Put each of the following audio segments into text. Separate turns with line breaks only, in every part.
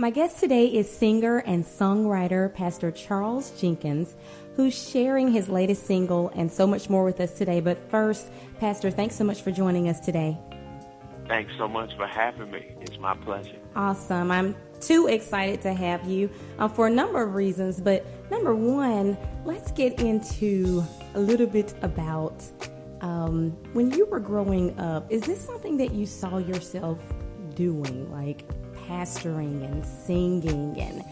My guest today is singer and songwriter Pastor Charles Jenkins, who's sharing his latest single and so much more with us today. But first, Pastor, thanks so much for joining us today.
Thanks so much for having me. It's my pleasure.
Awesome. I'm too excited to have you for a number of reasons. But number one, let's get into a little bit about when you were growing up. Is this something that you saw yourself doing, like pastoring and singing and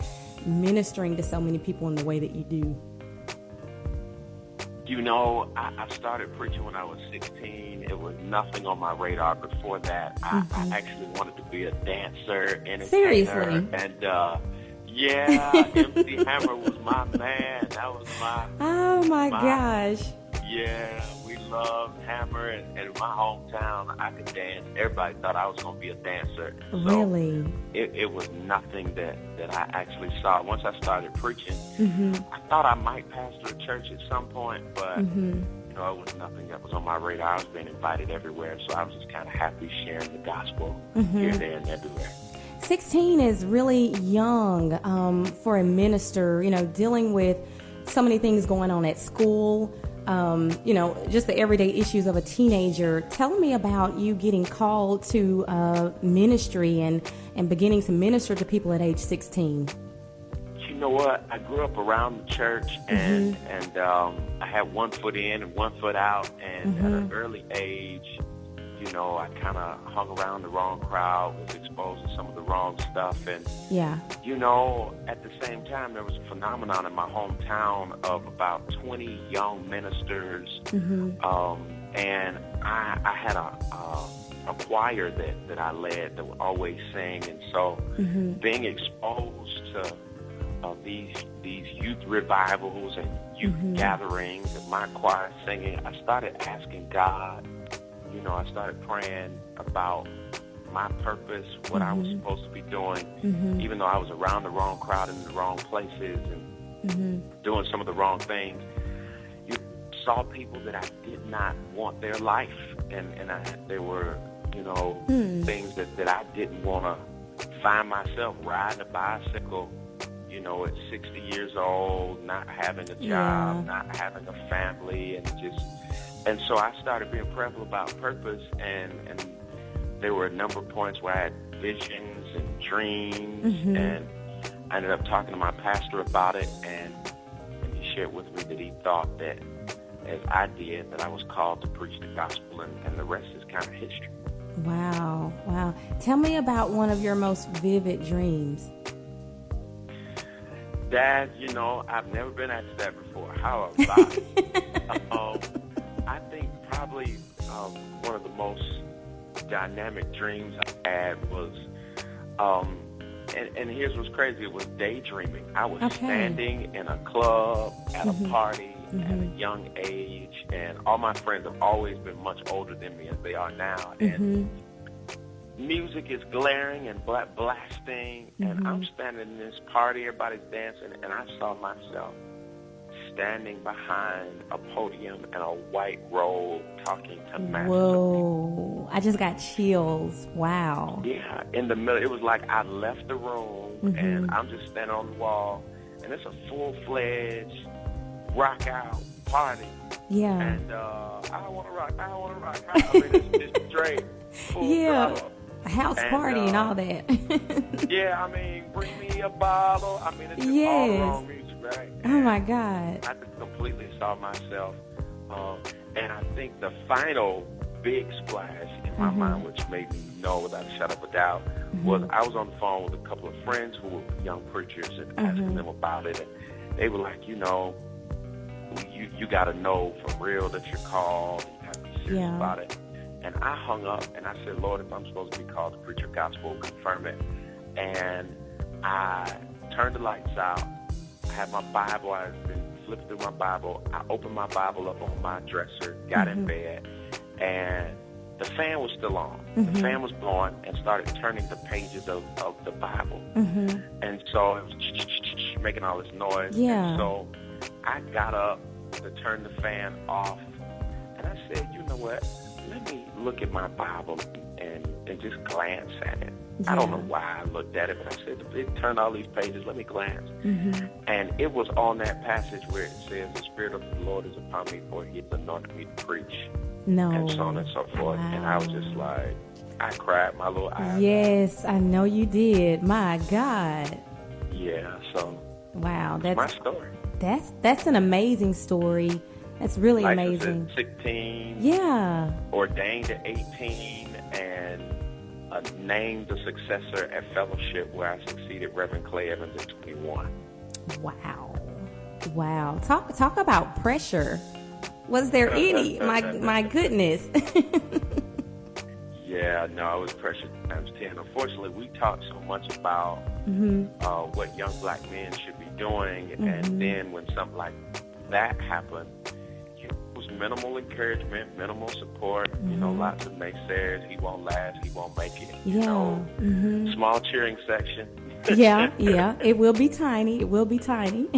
ministering to so many people in the way that you do?
You know, I started preaching when I was 16. It was nothing on my radar before that. I actually wanted to be a dancer, entertainer.
Seriously?
And, yeah, MC Hammer was my man. That was my...
Oh, my gosh.
Yeah, we loved Hammer. And in my hometown, I could dance. Everybody thought I was going to be a dancer. So
really?
It was nothing that I actually saw. Once I started preaching, I thought I might pastor a church at some point, but you know, it was nothing that was on my radar. I was being invited everywhere, so I was just kind of happy sharing the gospel here, there, and everywhere.
16 is really young for a minister, you know, dealing with so many things going on at school, you know, just the everyday issues of a teenager. Tell me about you getting called to ministry and beginning to minister to people at age 16.
You know what? I grew up around the church, and I had one foot in and one foot out, and at an early age, you know, I kind of hung around the wrong crowd, was exposed to some of the wrong stuff. And, you know, at the same time, there was a phenomenon in my hometown of about 20 young ministers. And I had a choir that I led that would always sing. And so being exposed to these youth revivals and youth gatherings and my choir singing, I started asking God. You know, I started praying about my purpose, what I was supposed to be doing, even though I was around the wrong crowd in the wrong places and doing some of the wrong things. You saw people that I did not want their life, and there were, you know, things that I didn't want to find myself riding a bicycle, you know, at 60 years old, not having a job, not having a family, and so I started being prayerful about purpose, and there were a number of points where I had visions and dreams, and I ended up talking to my pastor about it, and he shared with me that he thought that, as I did, that I was called to preach the gospel, and the rest is kind of history.
Wow, wow. Tell me about one of your most vivid dreams.
Dad, you know, I've never been asked that before. How about it? I think probably one of the most dynamic dreams I had was, and here's what's crazy, it was daydreaming. I was standing in a club at a party at a young age, and all my friends have always been much older than me as they are now, and music is blaring and blasting, and I'm standing in this party, everybody's dancing, and I saw myself standing behind a podium in a white robe talking to masses of people.
I just got chills. Wow.
Yeah, in the middle. It was like I left the room and I'm just standing on the wall, and it's a full-fledged rock out party.
Yeah.
And I want to rock. I mean, it's straight. Full throttle.
A house party and all that.
Yeah, I mean, bring me a bottle. I mean, it's just all the wrong music. Right.
Oh, my God.
I just completely saw myself. And I think the final big splash in my mind, which made me know without a shadow of a doubt, was I was on the phone with a couple of friends who were young preachers and asking them about it. And they were like, you know, you got to know for real that you're called. You have to be serious about it. And I hung up and I said, Lord, if I'm supposed to be called to preach your gospel, confirm it. And I turned the lights out. I had my Bible. I had been flipping through my Bible. I opened my Bible up on my dresser, got in bed, and the fan was still on. The fan was blowing and started turning the pages of the Bible. And so it was making all this noise. And so I got up to turn the fan off, and I said, you know what? let me look at my Bible and just glance at it.
Yeah.
I don't know why I looked at it, but I said, it turned all these pages, let me glance. And it was on that passage where it says, the Spirit of the Lord is upon me, for he has anointed me to preach.
No.
And so on and so forth.
Wow.
And I was just like, I cried my little eyes.
Yes, I know you did. My God.
Yeah, so
wow,
that's
that's
my story.
That's an amazing story. That's really
Licensed
amazing.
at 16.
Yeah.
Ordained at 18, and named a successor at Fellowship, where I succeeded Reverend Clay Evans at 21.
Wow. Wow. Talk about pressure. Was there any? My goodness.
Yeah, no, it was pressure times 10. Unfortunately, we talk so much about what young black men should be doing, and then when something like that happened, it was minimal encouragement, minimal support, you know, lots of naysayers, he won't last, he won't make it, you know, small cheering section.
Yeah, it will be tiny. It will be tiny.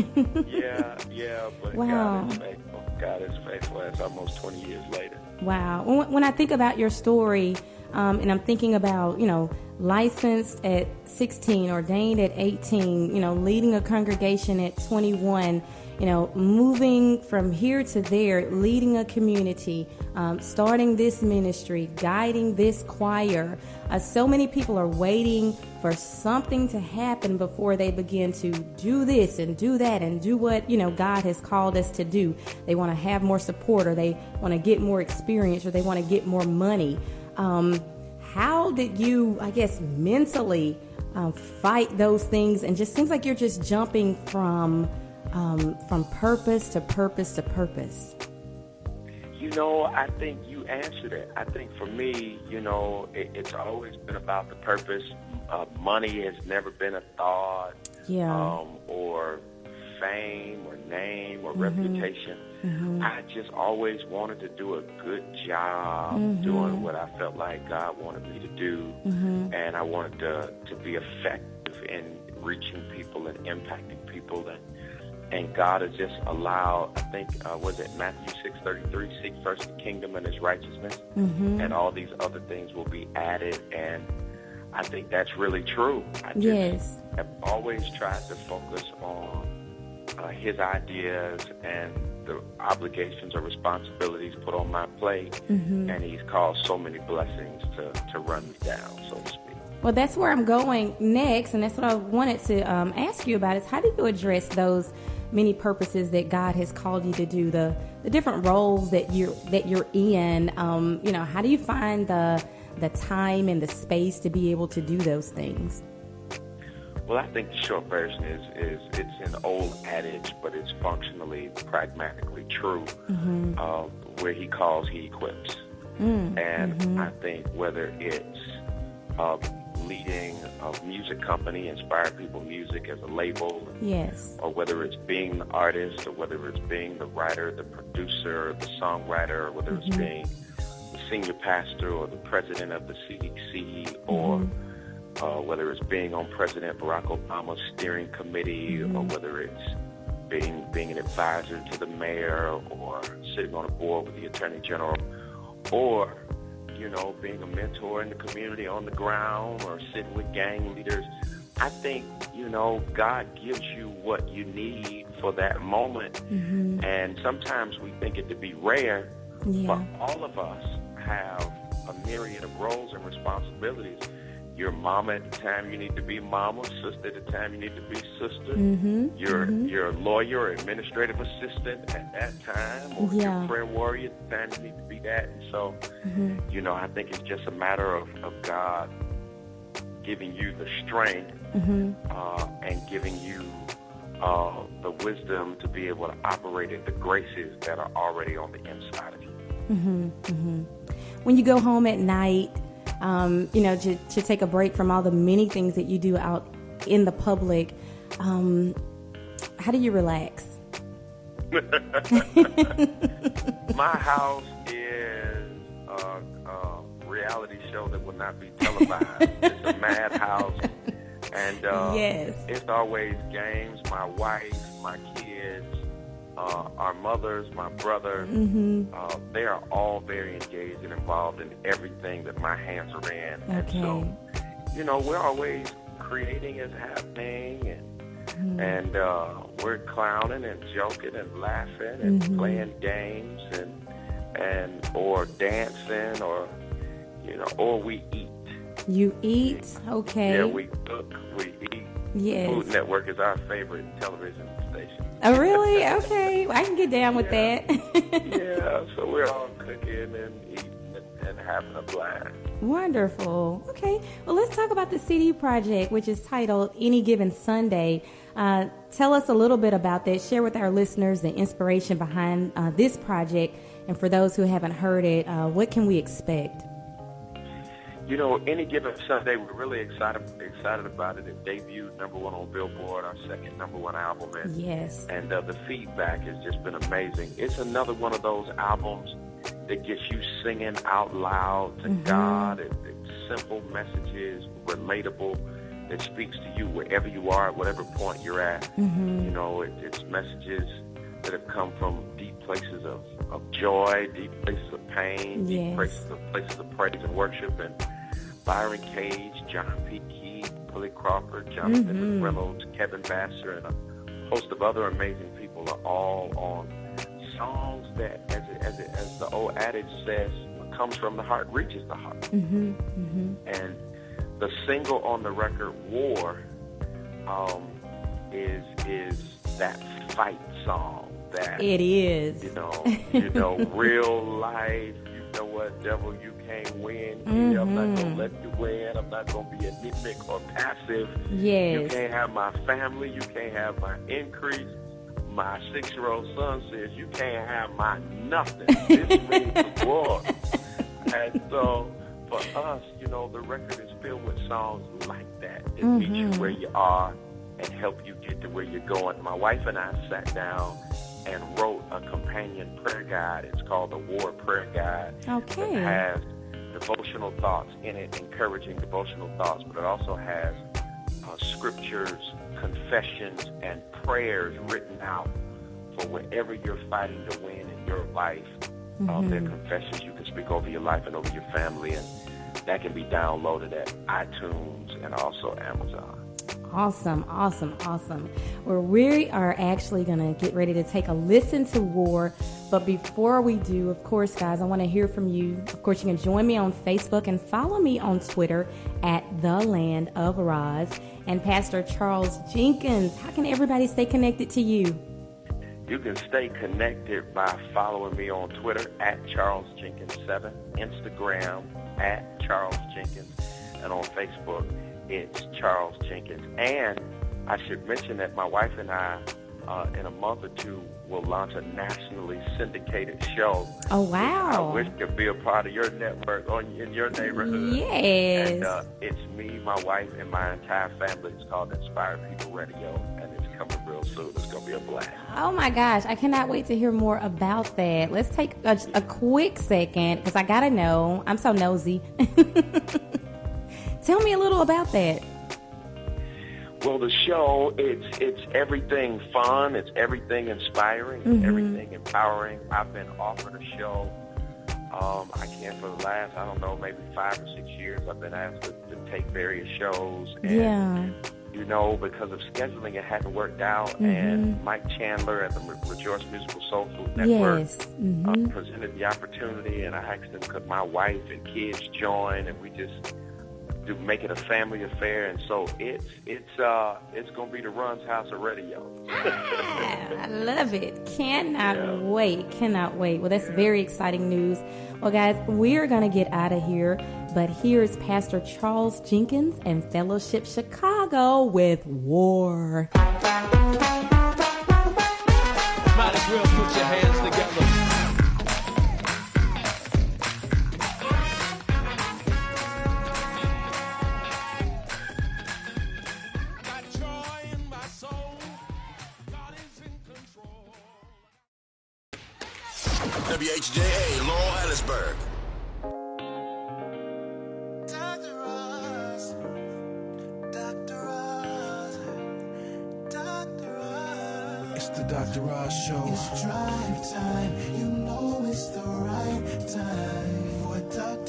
yeah, but
wow.
God is faithful. God is faithful. It's almost 20 years later.
Wow. When I think about your story, and I'm thinking about, you know, licensed at 16, ordained at 18, you know, leading a congregation at 21, you know, moving from here to there, leading a community, starting this ministry, guiding this choir. So many people are waiting for something to happen before they begin to do this and do that and do what, you know, God has called us to do. They want to have more support, or they want to get more experience, or they want to get more money. How did you, I guess, mentally fight those things? And just seems like you're just jumping from purpose to purpose to purpose.
You know, I think you answered it. I think for me, you know, it's always been about the purpose. Money has never been a thought, or fame or name or reputation. I just always wanted to do a good job doing what I felt like God wanted me to do, and I wanted to be effective in reaching people and impacting people, and God has just allowed, I think, was it Matthew 6:33, seek first the kingdom and his righteousness, and all these other things will be added, and I think that's really true. I just have always tried to focus on his ideas and the obligations or responsibilities put on my plate, and he's caused so many blessings to run me down, so to speak.
Well, that's where I'm going next, and that's what I wanted to ask you about, is how do you address those many purposes that God has called you to do, the different roles that you're in? You know, how do you find the time and the space to be able to do those things?
Well, I think the short version is it's an old adage, but it's functionally, pragmatically true, where he calls, he equips. And I think whether it's leading a music company, Inspire People Music as a label, or whether it's being the artist, or whether it's being the writer, the producer, the songwriter, or whether it's being the senior pastor or the president of the CDC, or whether it's being on President Barack Obama's steering committee, or whether it's being an advisor to the mayor, or sitting on a board with the attorney general, or, you know, being a mentor in the community on the ground, or sitting with gang leaders. I think, you know, God gives you what you need for that moment. And sometimes we think it to be rare, but all of us have a myriad of roles and responsibilities. You're mama at the time you need to be mama, sister at the time you need to be sister. You're a lawyer or administrative assistant at that time, or you're a prayer warrior at the time you need to be that. And so, you know, I think it's just a matter of God giving you the strength and giving you the wisdom to be able to operate in the graces that are already on the inside of you.
When you go home at night, you know, to take a break from all the many things that you do out in the public, how do you relax?
My house is a reality show that will not be televised. It's a madhouse, and it's always games. My wife, my kids, our mothers, my brother, they are all very engaged and involved in everything that my hands are in.
Okay.
And so, you know, we're always creating is happening, and we're clowning and joking and laughing and playing games and or dancing, or you know, or we eat.
You eat? Okay.
Yeah, we cook, we eat.
Yes.
Food Network is our favorite television station.
Oh, really? Okay. Well, I can get down with that.
Yeah, so we're all cooking and eating and having a blast.
Wonderful. Okay. Well, let's talk about the CD project, which is titled Any Given Sunday. Tell us a little bit about that. Share with our listeners the inspiration behind this project. And for those who haven't heard it, what can we expect?
You know, Any Given Sunday, we're really excited about it. It debuted #1 on Billboard, our second #1 album. And,
yes.
And the feedback has just been amazing. It's another one of those albums that gets you singing out loud to God. It's simple messages, relatable, that speaks to you wherever you are, at whatever point you're at. You know, it's messages that have come from deep places of joy, deep places of pain, deep places of praise and worship. And Byron Cage, John P. Key, Billy Crawford, Jonathan McReynolds, Kevin Vassar, and a host of other amazing people are all on songs that, as the old adage says, comes from the heart, reaches the heart. And the single on the record, War, is that fight song. That
it is.
You know, real life. You know what, devil, you can't win. I'm not gonna let you win. I'm not gonna be a nitpick or passive.
Yes.
You can't have my family. You can't have my increase. My 6-year-old son says you can't have my nothing. This means war. And so for us, you know, the record is filled with songs like that meet you where you are and help you get to where you're going. My wife and I sat down and wrote a companion prayer guide. It's called the War Prayer Guide.
Okay.
It has devotional thoughts in it, encouraging devotional thoughts, but it also has scriptures, confessions, and prayers written out for wherever you're fighting to win in your life. They're confessions you can speak over your life and over your family, and that can be downloaded at iTunes and also Amazon.
Awesome. Well, we are actually going to get ready to take a listen to War. But before we do, of course, guys, I want to hear from you. Of course, you can join me on Facebook and follow me on Twitter at The Land of Roz. And Pastor Charles Jenkins, how can everybody stay connected to you?
You can stay connected by following me on Twitter at Charles Jenkins7, Instagram at Charles Jenkins, and on Facebook it's Charles Jenkins. And I should mention that my wife and I, in a month or two, will launch a nationally syndicated show.
Oh, wow.
I wish could be a part of your network in your neighborhood.
Yes.
And it's me, my wife, and my entire family. It's called Inspire People Radio, and it's coming real soon. It's going to be a blast.
Oh, my gosh. I cannot wait to hear more about that. Let's take a quick second, because I got to know. I'm so nosy. Tell me a little about that.
Well, the show, it's everything fun, it's everything inspiring, it's everything empowering. I've been offered a show, I can't for the last, I don't know, maybe 5 or 6 years. I've been asked to take various shows. And, you know, because of scheduling, it hadn't worked out. And Mike Chandler at the Rejoice Musical Soul Food Network presented the opportunity, and I asked him could my wife and kids join, and we just to make it a family affair. And so it's going to be the Run's House of Radio.
I love it. Cannot wait. Well, that's very exciting news. Well, guys, we're going to get out of here, but here's Pastor Charles Jenkins and Fellowship Chicago with War.
Might as well put your hands together.
WHJA, Laurel, Harrisburg.
It's the Dr. Ross Show.
It's drive time. You know it's the right time for Dr.